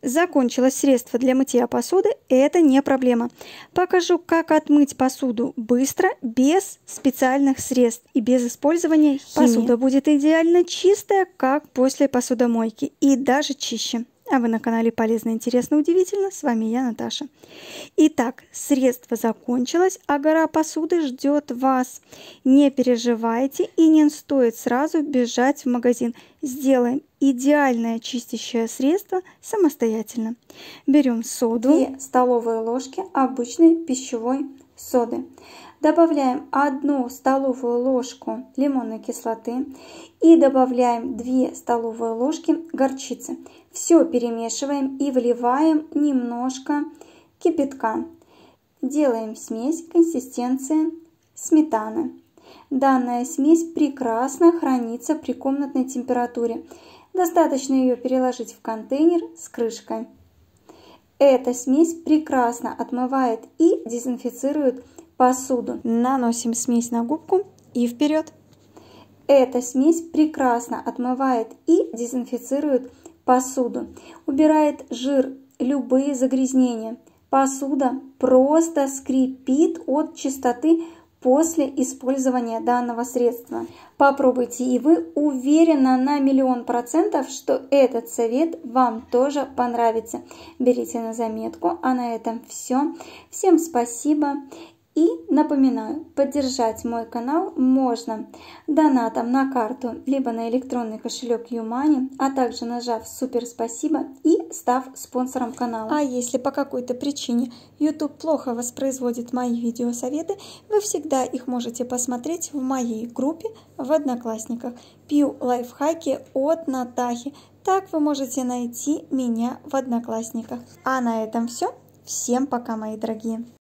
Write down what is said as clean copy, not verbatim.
Закончилось средство для мытья посуды, это не проблема. Покажу, как отмыть посуду быстро, без специальных средств и без использования химии. Посуда будет идеально чистая, как после посудомойки, и даже чище. А вы на канале Полезно, Интересно, Удивительно. С вами я, Наташа. Итак, средство закончилось, а гора посуды ждет вас. Не переживайте и не стоит сразу бежать в магазин. Сделаем идеальное чистящее средство самостоятельно. Берем соду. 2 столовые ложки обычной пищевой соды. Добавляем 1 столовую ложку лимонной кислоты и добавляем 2 столовые ложки горчицы. Все перемешиваем и вливаем немножко кипятка. Делаем смесь консистенции сметаны. Данная смесь прекрасно хранится при комнатной температуре. Достаточно ее переложить в контейнер с крышкой. Эта смесь прекрасно отмывает и дезинфицирует посуду. Наносим смесь на губку и вперед. Эта смесь прекрасно отмывает и дезинфицирует посуду. Убирает жир, любые загрязнения. Посуда просто скрипит от чистоты после использования данного средства. Попробуйте и вы, уверена на 1000000%, что этот совет вам тоже понравится. Берите на заметку. А на этом все. Всем спасибо. И напоминаю, поддержать мой канал можно донатом на карту, либо на электронный кошелек YouMoney, а также нажав «Супер спасибо» и став спонсором канала. А если по какой-то причине YouTube плохо воспроизводит мои видеосоветы, вы всегда их можете посмотреть в моей группе в Одноклассниках. Пью лайфхаки от Натахи. Так вы можете найти меня в Одноклассниках. А на этом все. Всем пока, мои дорогие!